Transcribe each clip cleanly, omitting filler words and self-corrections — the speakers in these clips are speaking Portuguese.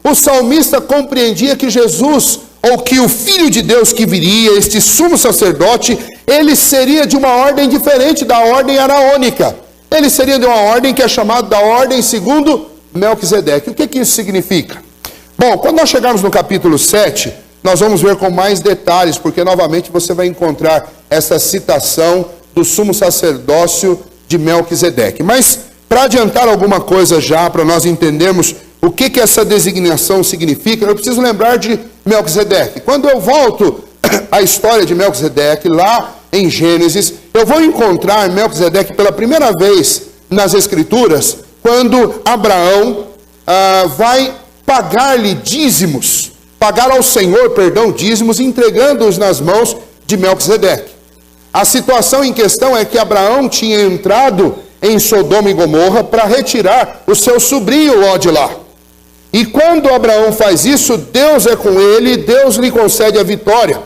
o salmista compreendia que Jesus, ou que o Filho de Deus que viria, este sumo sacerdote, ele seria de uma ordem diferente da ordem araônica. Ele seria de uma ordem que é chamada da ordem segundo Melquisedeque. O que isso significa? Bom, quando nós chegarmos no capítulo 7, nós vamos ver com mais detalhes, porque novamente você vai encontrar essa citação do sumo sacerdócio de Melquisedeque. Mas, para adiantar alguma coisa já, para nós entendermos o que essa designação significa, eu preciso lembrar de Melquisedeque. Quando eu volto à história de Melquisedeque, lá em Gênesis, eu vou encontrar Melquisedeque pela primeira vez nas Escrituras, quando Abraão vai pagar-lhe dízimos, pagar ao Senhor, dízimos, entregando-os nas mãos de Melquisedeque. A situação em questão é que Abraão tinha entrado em Sodoma e Gomorra para retirar o seu sobrinho Ló de lá. E quando Abraão faz isso, Deus é com ele, Deus lhe concede a vitória.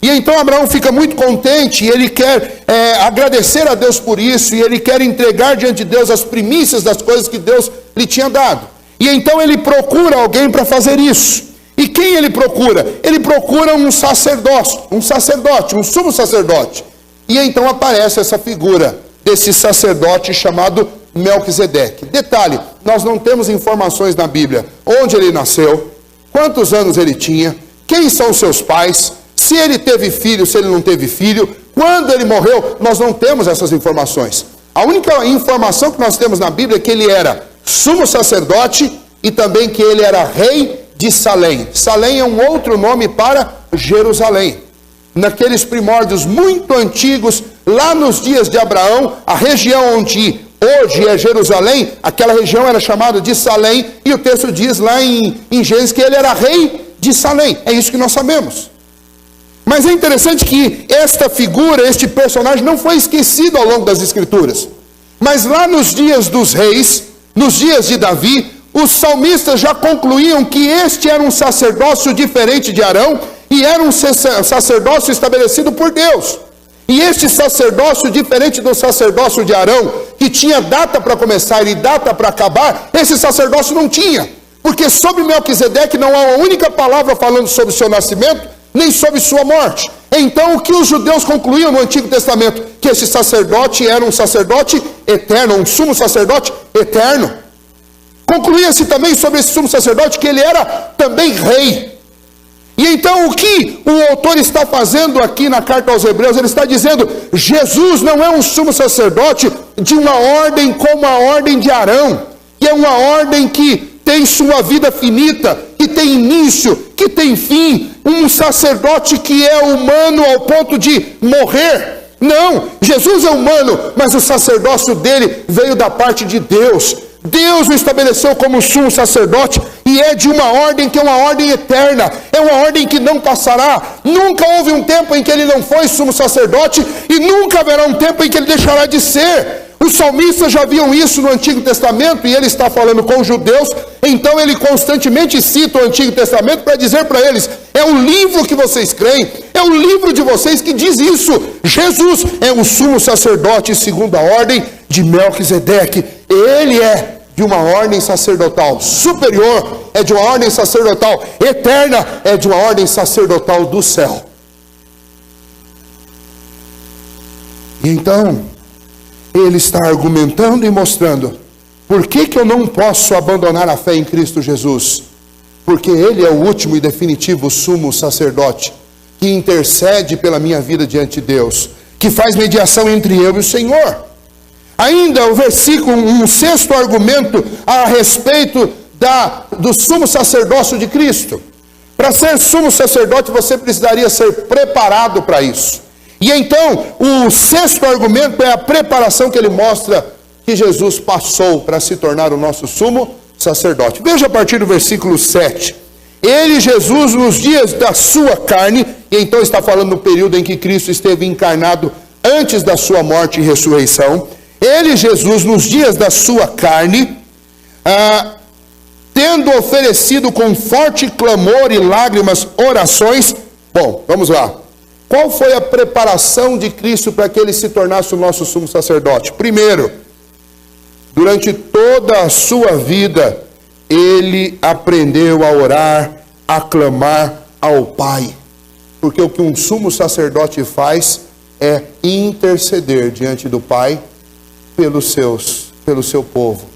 E então Abraão fica muito contente, e ele quer agradecer a Deus por isso, e ele quer entregar diante de Deus as primícias das coisas que Deus lhe tinha dado. E então ele procura alguém para fazer isso. E quem ele procura? Ele procura um sacerdote, um sumo sacerdote. E então aparece essa figura desse sacerdote chamado Melquisedeque. Detalhe, nós não temos informações na Bíblia onde ele nasceu, quantos anos ele tinha, quem são seus pais, se ele teve filho, se ele não teve filho, quando ele morreu, nós não temos essas informações. A única informação que nós temos na Bíblia é que ele era sumo sacerdote e também que ele era rei de Salém. Salém é um outro nome para Jerusalém. Naqueles primórdios muito antigos, lá nos dias de Abraão, a região onde hoje é Jerusalém, aquela região era chamada de Salém, e o texto diz lá em Gênesis que ele era rei de Salém. É isso que nós sabemos. Mas é interessante que esta figura, este personagem não foi esquecido ao longo das Escrituras. Mas lá nos dias dos reis, nos dias de Davi, os salmistas já concluíam que este era um sacerdócio diferente de Arão, e era um sacerdócio estabelecido por Deus. E este sacerdócio, diferente do sacerdócio de Arão, que tinha data para começar e data para acabar, esse sacerdócio não tinha. Porque sobre Melquisedeque não há uma única palavra falando sobre o seu nascimento, nem sobre sua morte. Então o que os judeus concluíam no Antigo Testamento? Que esse sacerdote era um sacerdote eterno, um sumo sacerdote eterno. Concluía-se também sobre esse sumo sacerdote que ele era também rei. E então o que o autor está fazendo aqui na carta aos Hebreus? Ele está dizendo, Jesus não é um sumo sacerdote de uma ordem como a ordem de Arão, que é uma ordem que tem sua vida finita, que tem início, que tem fim, um sacerdote que é humano ao ponto de morrer. Não, Jesus é humano, mas o sacerdócio dele veio da parte de Deus. Deus o estabeleceu como sumo sacerdote, e é de uma ordem que é uma ordem eterna, é uma ordem que não passará. Nunca houve um tempo em que ele não foi sumo sacerdote, e nunca haverá um tempo em que ele deixará de ser. Os salmistas já viam isso no Antigo Testamento, e ele está falando com os judeus, então ele constantemente cita o Antigo Testamento para dizer para eles, é o livro que vocês creem, é o livro de vocês que diz isso. Jesus é o sumo sacerdote segundo a ordem de Melquisedeque. Ele é de uma ordem sacerdotal superior, é de uma ordem sacerdotal eterna, é de uma ordem sacerdotal do céu. E então, ele está argumentando e mostrando, por que eu não posso abandonar a fé em Cristo Jesus? Porque ele é o último e definitivo sumo sacerdote, que intercede pela minha vida diante de Deus, que faz mediação entre eu e o Senhor. Ainda o versículo, um sexto argumento a respeito do sumo sacerdócio de Cristo. Para ser sumo sacerdote, você precisaria ser preparado para isso. E então, o sexto argumento é a preparação que ele mostra que Jesus passou para se tornar o nosso sumo sacerdote. Veja a partir do versículo 7. Ele, Jesus, nos dias da sua carne, e então está falando no período em que Cristo esteve encarnado antes da sua morte e ressurreição. Ele, Jesus, nos dias da sua carne, tendo oferecido com forte clamor e lágrimas orações. Bom, vamos lá. Qual foi a preparação de Cristo para que ele se tornasse o nosso sumo sacerdote? Primeiro, durante toda a sua vida, ele aprendeu a orar, a clamar ao Pai. Porque o que um sumo sacerdote faz é interceder diante do Pai pelo seu povo.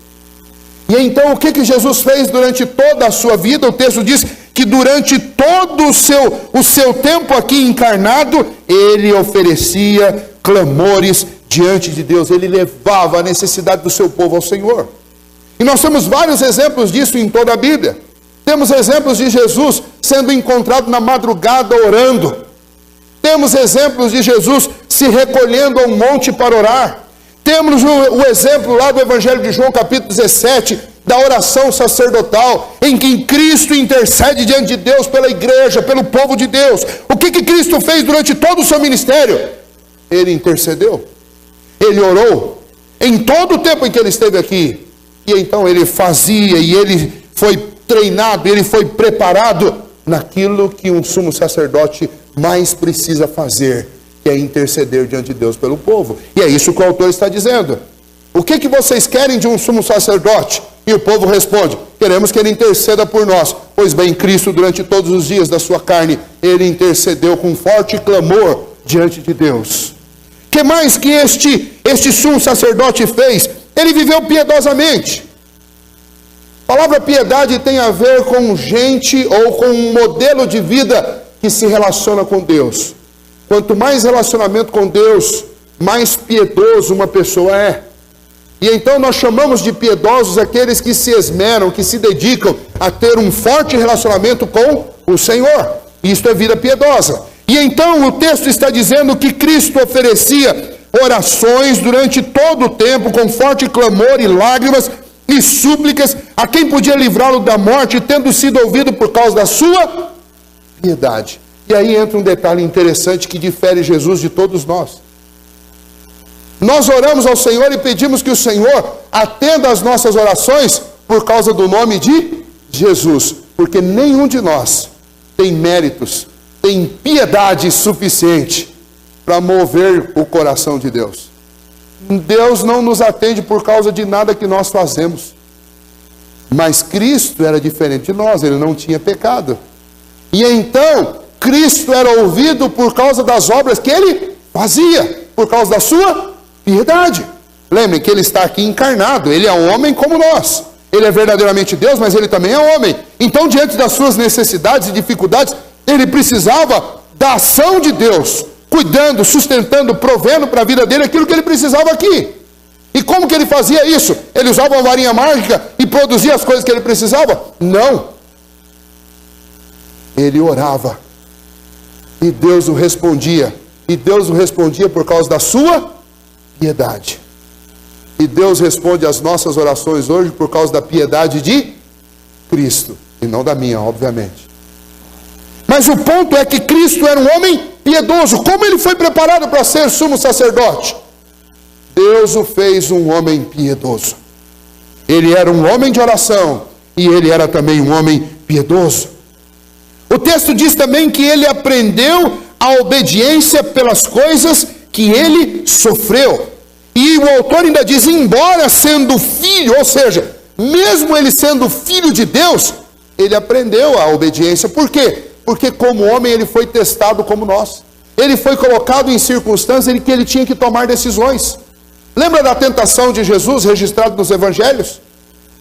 E então o que Jesus fez durante toda a sua vida? O texto diz que durante todo o seu tempo aqui encarnado, ele oferecia clamores diante de Deus. Ele levava a necessidade do seu povo ao Senhor. E nós temos vários exemplos disso em toda a Bíblia. Temos exemplos de Jesus sendo encontrado na madrugada orando. Temos exemplos de Jesus se recolhendo a um monte para orar. Temos o exemplo lá do Evangelho de João, capítulo 17, da oração sacerdotal, em que Cristo intercede diante de Deus pela igreja, pelo povo de Deus. O que Cristo fez durante todo o seu ministério? Ele intercedeu. Ele orou em todo o tempo em que ele esteve aqui. E então ele fazia, e ele foi treinado, ele foi preparado naquilo que um sumo sacerdote mais precisa fazer, que é interceder diante de Deus pelo povo. E é isso que o autor está dizendo. O que vocês querem de um sumo sacerdote? E o povo responde: queremos que ele interceda por nós. Pois bem, Cristo, durante todos os dias da sua carne, ele intercedeu com forte clamor diante de Deus. Que mais que este sumo sacerdote fez? Ele viveu piedosamente. A palavra piedade tem a ver com gente ou com um modelo de vida que se relaciona com Deus. Quanto mais relacionamento com Deus, mais piedoso uma pessoa é. E então nós chamamos de piedosos aqueles que se esmeram, que se dedicam a ter um forte relacionamento com o Senhor. Isto é vida piedosa. E então o texto está dizendo que Cristo oferecia orações durante todo o tempo, com forte clamor e lágrimas e súplicas a quem podia livrá-lo da morte, tendo sido ouvido por causa da sua piedade. E aí entra um detalhe interessante que difere Jesus de todos nós. Nós oramos ao Senhor e pedimos que o Senhor atenda às nossas orações por causa do nome de Jesus, porque nenhum de nós tem méritos, tem piedade suficiente para mover o coração de Deus. Deus não nos atende por causa de nada que nós fazemos. Mas Cristo era diferente de nós, ele não tinha pecado. E então, Cristo era ouvido por causa das obras que ele fazia, por causa da sua piedade. Lembrem que ele está aqui encarnado, ele é um homem como nós. Ele é verdadeiramente Deus, mas ele também é homem. Então, diante das suas necessidades e dificuldades, ele precisava da ação de Deus, cuidando, sustentando, provendo para a vida dele aquilo que ele precisava aqui. E como que ele fazia isso? Ele usava uma varinha mágica e produzia as coisas que ele precisava? Não. Ele orava. E Deus o respondia. E Deus o respondia por causa da sua piedade. E Deus responde às nossas orações hoje por causa da piedade de Cristo. E não da minha, obviamente. Mas o ponto é que Cristo era um homem piedoso. Como ele foi preparado para ser sumo sacerdote? Deus o fez um homem piedoso. Ele era um homem de oração e ele era também um homem piedoso. O texto diz também que ele aprendeu a obediência pelas coisas que ele sofreu. E o autor ainda diz, embora sendo filho, ou seja, mesmo ele sendo filho de Deus, ele aprendeu a obediência. Por quê? Porque como homem ele foi testado como nós. Ele foi colocado em circunstâncias em que ele tinha que tomar decisões. Lembra da tentação de Jesus registrada nos evangelhos?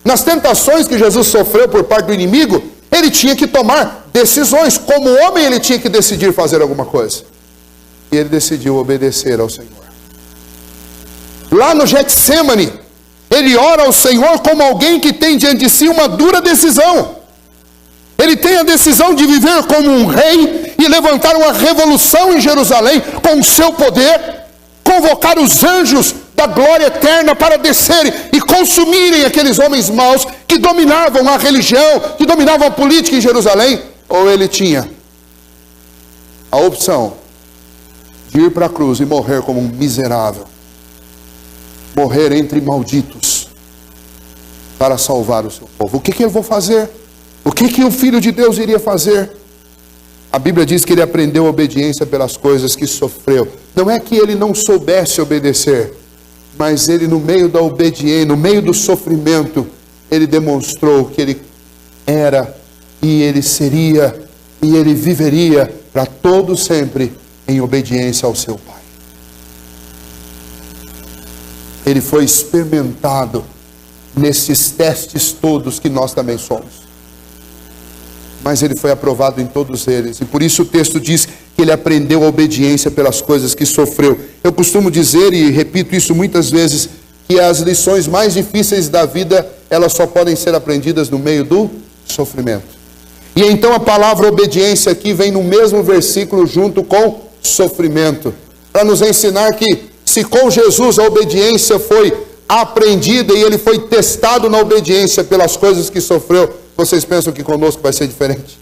Nas tentações que Jesus sofreu por parte do inimigo, ele tinha que tomar decisões. Como homem ele tinha que decidir fazer alguma coisa. E ele decidiu obedecer ao Senhor. Lá no Getsêmani, ele ora ao Senhor como alguém que tem diante de si uma dura decisão. Ele tem a decisão de viver como um rei e levantar uma revolução em Jerusalém com o seu poder, convocar os anjos da glória eterna para descerem e consumirem aqueles homens maus que dominavam a religião, que dominavam a política em Jerusalém. Ou ele tinha a opção de ir para a cruz e morrer como um miserável, morrer entre malditos para salvar o seu povo. O que eu vou fazer? O que o Filho de Deus iria fazer? A Bíblia diz que ele aprendeu a obediência pelas coisas que sofreu. Não é que ele não soubesse obedecer, mas ele no meio da obediência, no meio do sofrimento, ele demonstrou que ele era, e ele seria, e ele viveria para todo sempre em obediência ao seu Pai. Ele foi experimentado nesses testes todos que nós também somos. Mas ele foi aprovado em todos eles. E por isso o texto diz que ele aprendeu a obediência pelas coisas que sofreu. Eu costumo dizer, e repito isso muitas vezes, que as lições mais difíceis da vida, elas só podem ser aprendidas no meio do sofrimento. E então a palavra obediência aqui vem no mesmo versículo junto com sofrimento, para nos ensinar que se com Jesus a obediência foi aprendida e ele foi testado na obediência pelas coisas que sofreu, vocês pensam que conosco vai ser diferente?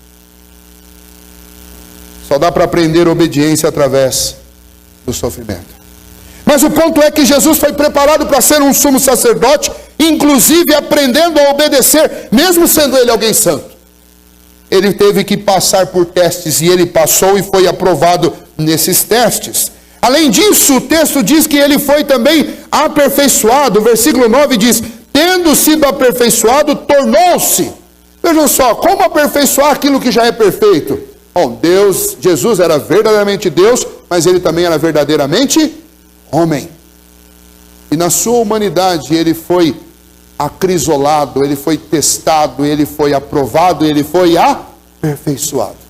Só dá para aprender obediência através do sofrimento. Mas o ponto é que Jesus foi preparado para ser um sumo sacerdote, inclusive aprendendo a obedecer, mesmo sendo ele alguém santo. Ele teve que passar por testes e ele passou e foi aprovado nesses testes. Além disso, o texto diz que ele foi também aperfeiçoado. O versículo 9 diz: tendo sido aperfeiçoado, tornou-se. Vejam só, como aperfeiçoar aquilo que já é perfeito? Bom, Jesus era verdadeiramente Deus, mas ele também era verdadeiramente homem. E na sua humanidade ele foi acrisolado, ele foi testado, ele foi aprovado, ele foi aperfeiçoado.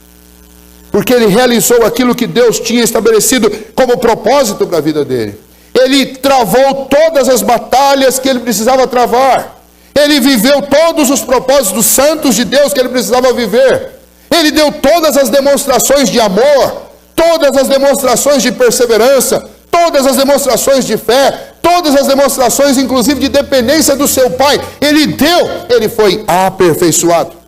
Porque ele realizou aquilo que Deus tinha estabelecido como propósito para a vida dele. Ele travou todas as batalhas que ele precisava travar. Ele viveu todos os propósitos santos de Deus que ele precisava viver. Ele deu todas as demonstrações de amor, todas as demonstrações de perseverança, todas as demonstrações de fé, todas as demonstrações inclusive de dependência do seu Pai. Ele foi aperfeiçoado.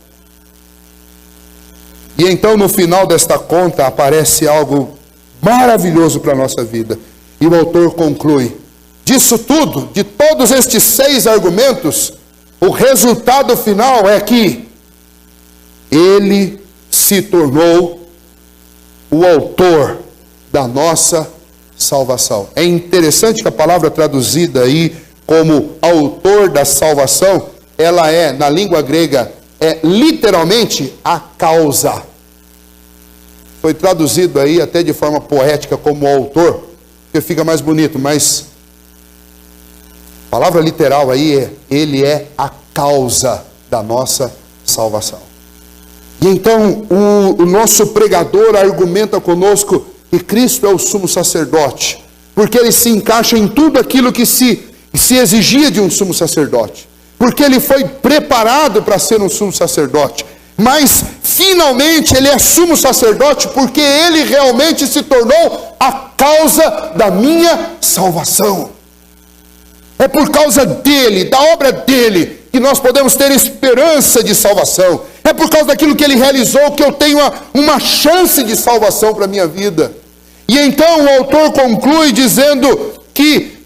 E então no final desta conta aparece algo maravilhoso para a nossa vida. E o autor conclui: disso tudo, de todos estes 6 argumentos, o resultado final é que ele se tornou o autor da nossa salvação. É interessante que a palavra traduzida aí como autor da salvação, ela é, na língua grega, literalmente a causa. Foi traduzido aí até de forma poética como autor, porque fica mais bonito, mas a palavra literal aí ele é a causa da nossa salvação. E então o nosso pregador argumenta conosco que Cristo é o sumo sacerdote, porque ele se encaixa em tudo aquilo que se exigia de um sumo sacerdote, porque ele foi preparado para ser um sumo sacerdote, mas finalmente ele é sumo sacerdote porque ele realmente se tornou a causa da minha salvação. É por causa dele, da obra dele, que nós podemos ter esperança de salvação. É por causa daquilo que ele realizou que eu tenho uma chance de salvação para a minha vida. E então o autor conclui dizendo que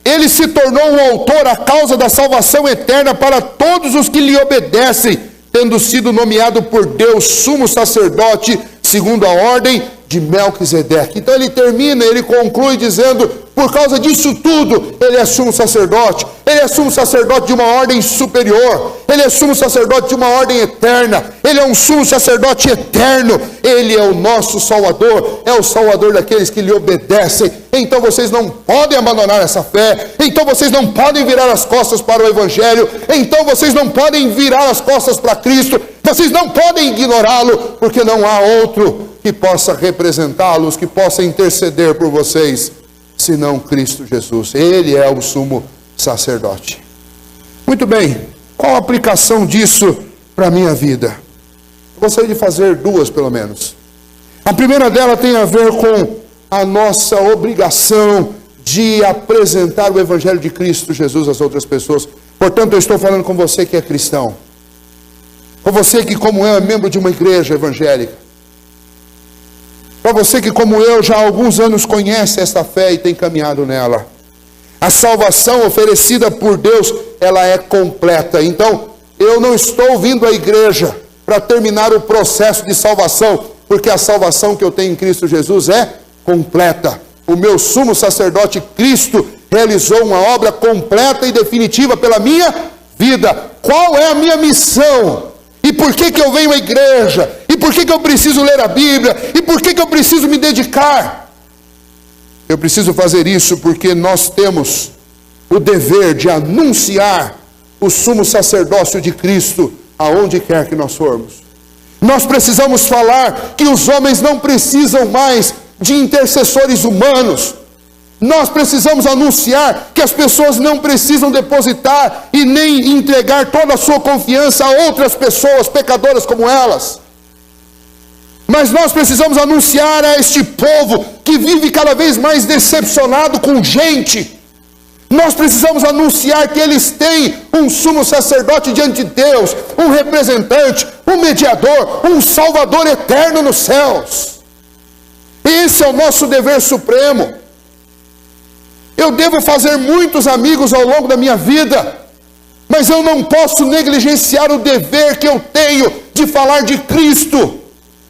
ele se tornou um autor a causa da salvação eterna para todos os que lhe obedecem, tendo sido nomeado por Deus sumo sacerdote segundo a ordem de Melquisedeque. Então ele conclui dizendo: por causa disso tudo, ele é sumo sacerdote. Ele é sumo sacerdote de uma ordem superior. Ele é sumo sacerdote de uma ordem eterna. Ele é um sumo sacerdote eterno. Ele é o nosso Salvador. É o Salvador daqueles que lhe obedecem. Então vocês não podem abandonar essa fé. Então vocês não podem virar as costas para o Evangelho. Então vocês não podem virar as costas para Cristo. Vocês não podem ignorá-lo, porque não há outro que possa representá-los, que possa interceder por vocês, senão Cristo Jesus. Ele é o sumo sacerdote. Muito bem, qual a aplicação disso para a minha vida? Eu gostaria de fazer 2 pelo menos. A primeira dela tem a ver com a nossa obrigação de apresentar o Evangelho de Cristo Jesus às outras pessoas. Portanto, eu estou falando com você que é cristão, com você que como eu é membro de uma igreja evangélica, para você que como eu já há alguns anos conhece esta fé e tem caminhado nela. A salvação oferecida por Deus, ela é completa. Então, eu não estou vindo à igreja para terminar o processo de salvação, porque a salvação que eu tenho em Cristo Jesus é completa. O meu sumo sacerdote Cristo realizou uma obra completa e definitiva pela minha vida. Qual é a minha missão? E por que eu venho à igreja? E por que eu preciso ler a Bíblia? E por que eu preciso me dedicar? Eu preciso fazer isso porque nós temos o dever de anunciar o sumo sacerdócio de Cristo aonde quer que nós formos. Nós precisamos falar que os homens não precisam mais de intercessores humanos. Nós precisamos anunciar que as pessoas não precisam depositar e nem entregar toda a sua confiança a outras pessoas pecadoras como elas. Mas nós precisamos anunciar a este povo que vive cada vez mais decepcionado com gente. Nós precisamos anunciar que eles têm um sumo sacerdote diante de Deus, um representante, um mediador, um salvador eterno nos céus. Esse é o nosso dever supremo. Eu devo fazer muitos amigos ao longo da minha vida, mas eu não posso negligenciar o dever que eu tenho de falar de Cristo,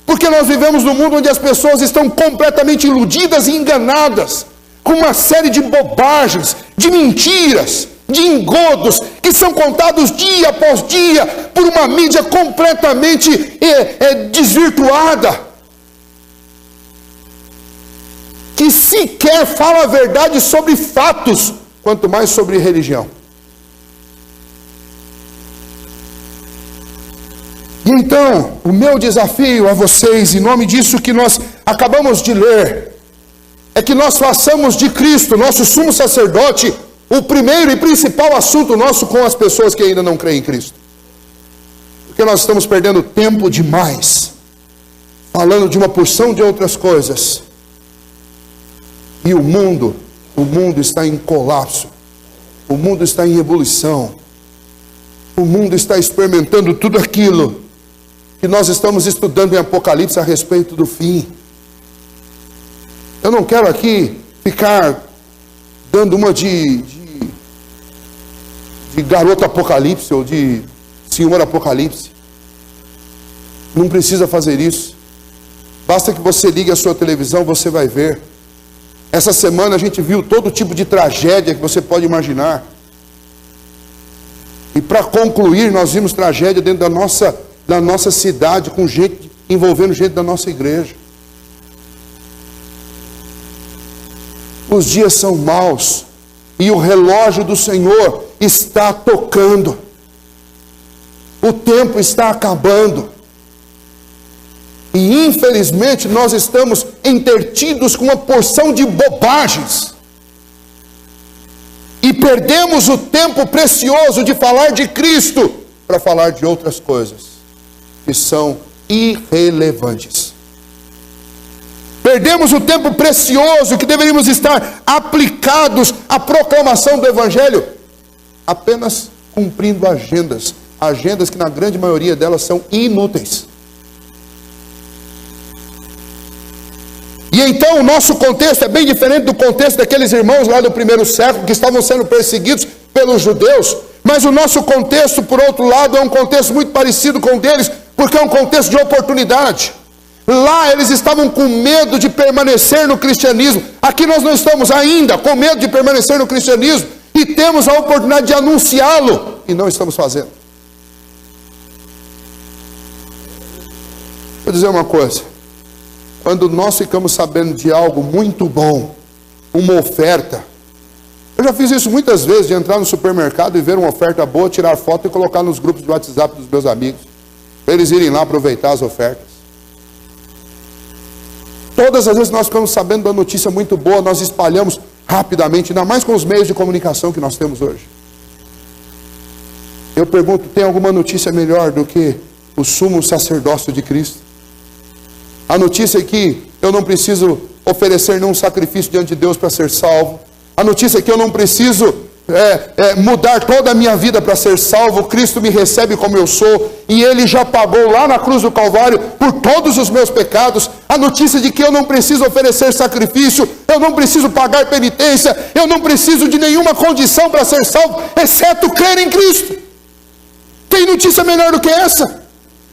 porque nós vivemos num mundo onde as pessoas estão completamente iludidas e enganadas, com uma série de bobagens, de mentiras, de engodos, que são contados dia após dia, por uma mídia completamente desvirtuada, que sequer fala a verdade sobre fatos, quanto mais sobre religião. E então, o meu desafio a vocês, em nome disso que nós acabamos de ler, é que nós façamos de Cristo, nosso sumo sacerdote, o primeiro e principal assunto nosso com as pessoas que ainda não creem em Cristo. Porque nós estamos perdendo tempo demais, falando de uma porção de outras coisas. E o mundo está em colapso. O mundo está em ebulição. O mundo está experimentando tudo aquilo que nós estamos estudando em Apocalipse a respeito do fim. Eu não quero aqui ficar dando uma de garoto Apocalipse ou de senhor Apocalipse. Não precisa fazer isso. Basta que você ligue a sua televisão, você vai ver. Essa semana a gente viu todo tipo de tragédia que você pode imaginar. E para concluir, nós vimos tragédia dentro da nossa cidade, com gente, envolvendo gente da nossa igreja. Os dias são maus e o relógio do Senhor está tocando. O tempo está acabando. E infelizmente nós estamos entretidos com uma porção de bobagens. E perdemos o tempo precioso de falar de Cristo para falar de outras coisas que são irrelevantes. Perdemos o tempo precioso que deveríamos estar aplicados à proclamação do Evangelho, apenas cumprindo agendas que na grande maioria delas são inúteis. E então o nosso contexto é bem diferente do contexto daqueles irmãos lá do primeiro século que estavam sendo perseguidos pelos judeus, mas o nosso contexto, por outro lado, é um contexto muito parecido com o deles, porque é um contexto de oportunidade. Lá eles estavam com medo de permanecer no cristianismo. Aqui nós não estamos ainda com medo de permanecer no cristianismo e temos a oportunidade de anunciá-lo e não estamos fazendo. Vou dizer uma coisa. Quando nós ficamos sabendo de algo muito bom, uma oferta, eu já fiz isso muitas vezes, de entrar no supermercado e ver uma oferta boa, tirar foto e colocar nos grupos de WhatsApp dos meus amigos, para eles irem lá aproveitar as ofertas. Todas as vezes que nós ficamos sabendo de uma notícia muito boa, nós espalhamos rapidamente, ainda mais com os meios de comunicação que nós temos hoje. Eu pergunto, tem alguma notícia melhor do que o sumo sacerdócio de Cristo? A notícia é que eu não preciso oferecer nenhum sacrifício diante de Deus para ser salvo. A notícia é que eu não preciso mudar toda a minha vida para ser salvo. Cristo me recebe como eu sou e Ele já pagou lá na cruz do Calvário por todos os meus pecados. A notícia de que eu não preciso oferecer sacrifício, eu não preciso pagar penitência, eu não preciso de nenhuma condição para ser salvo, exceto crer em Cristo. Tem notícia melhor do que essa?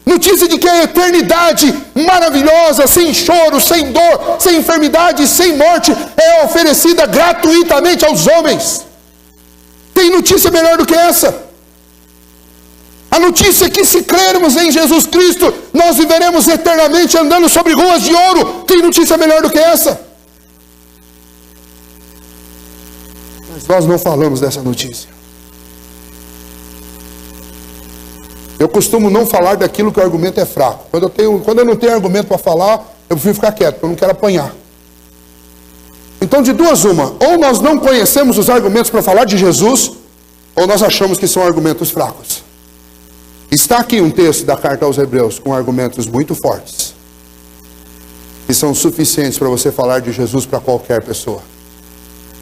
Notícia de que a eternidade maravilhosa, sem choro, sem dor, sem enfermidade, sem morte, é oferecida gratuitamente aos homens. Tem notícia melhor do que essa? A notícia é que se crermos em Jesus Cristo, nós viveremos eternamente andando sobre ruas de ouro. Tem notícia melhor do que essa? Mas nós não falamos dessa notícia. Eu costumo não falar daquilo que o argumento é fraco. Quando eu não tenho argumento para falar, eu prefiro ficar quieto, porque eu não quero apanhar. Então, de duas uma, ou nós não conhecemos os argumentos para falar de Jesus, ou nós achamos que são argumentos fracos. Está aqui um texto da carta aos Hebreus com argumentos muito fortes, que são suficientes para você falar de Jesus para qualquer pessoa.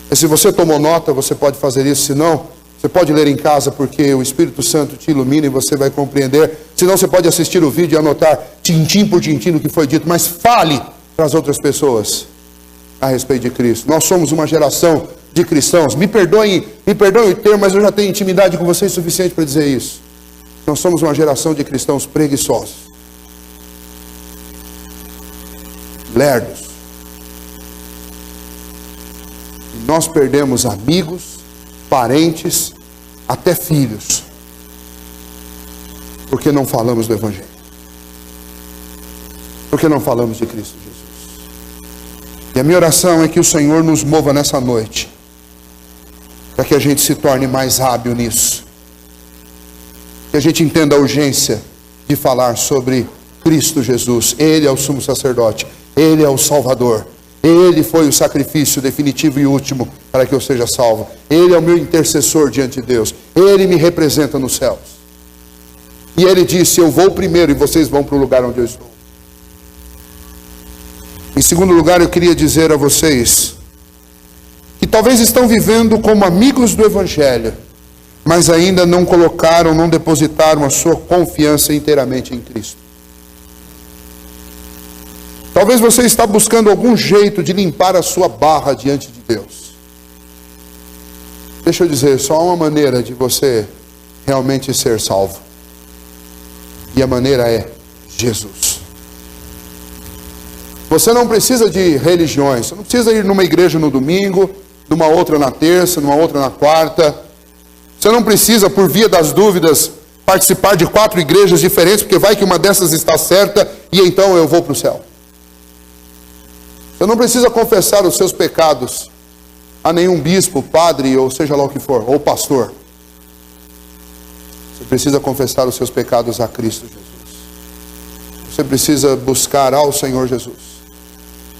E se você tomou nota, você pode fazer isso. Se não, você pode ler em casa, porque o Espírito Santo te ilumina e você vai compreender. Se não, você pode assistir o vídeo e anotar tintim por tintim o que foi dito, mas fale para as outras pessoas a respeito de Cristo. Nós somos uma geração de cristãos. Me perdoem o termo, mas eu já tenho intimidade com vocês suficiente para dizer isso. Nós somos uma geração de cristãos preguiçosos, lerdos. E nós perdemos amigos, parentes, até filhos, porque não falamos do Evangelho, porque não falamos de Cristo Jesus. E a minha oração é que o Senhor nos mova nessa noite, para que a gente se torne mais hábil nisso, que a gente entenda a urgência de falar sobre Cristo Jesus. Ele é o sumo sacerdote, Ele é o Salvador, Ele foi o sacrifício definitivo e último para que eu seja salvo. Ele é o meu intercessor diante de Deus, Ele me representa nos céus. E Ele disse: eu vou primeiro e vocês vão para o lugar onde eu estou. Em segundo lugar, eu queria dizer a vocês que talvez estão vivendo como amigos do Evangelho, mas ainda não colocaram, não depositaram a sua confiança inteiramente em Cristo. Talvez você está buscando algum jeito de limpar a sua barra diante de Deus. Deixa eu dizer, só há uma maneira de você realmente ser salvo. E a maneira é Jesus. Você não precisa de religiões. Você não precisa ir numa igreja no domingo, numa outra na terça, numa outra na quarta. Você não precisa, por via das dúvidas, participar de 4 igrejas diferentes, porque vai que uma dessas está certa e então eu vou para o céu. Você não precisa confessar os seus pecados a nenhum bispo, padre, ou seja lá o que for, ou pastor. Você precisa confessar os seus pecados a Cristo Jesus. Você precisa buscar ao Senhor Jesus.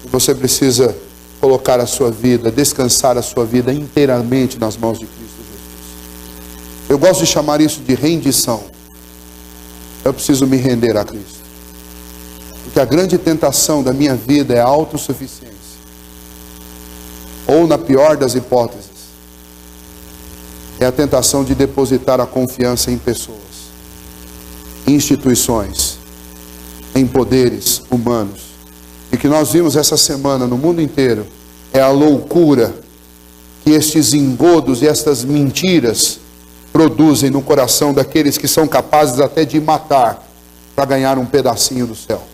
E você precisa colocar a sua vida, descansar a sua vida inteiramente nas mãos de Cristo. Eu gosto de chamar isso de rendição. Eu preciso me render a Cristo. Porque a grande tentação da minha vida é a autossuficiência. Ou, na pior das hipóteses, é a tentação de depositar a confiança em pessoas, em instituições, em poderes humanos. E que nós vimos essa semana no mundo inteiro é a loucura que estes engodos e estas mentiras produzem no coração daqueles que são capazes até de matar para ganhar um pedacinho do céu.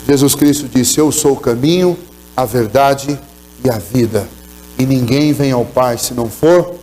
Jesus Cristo disse: eu sou o caminho, a verdade e a vida, e ninguém vem ao Pai se não for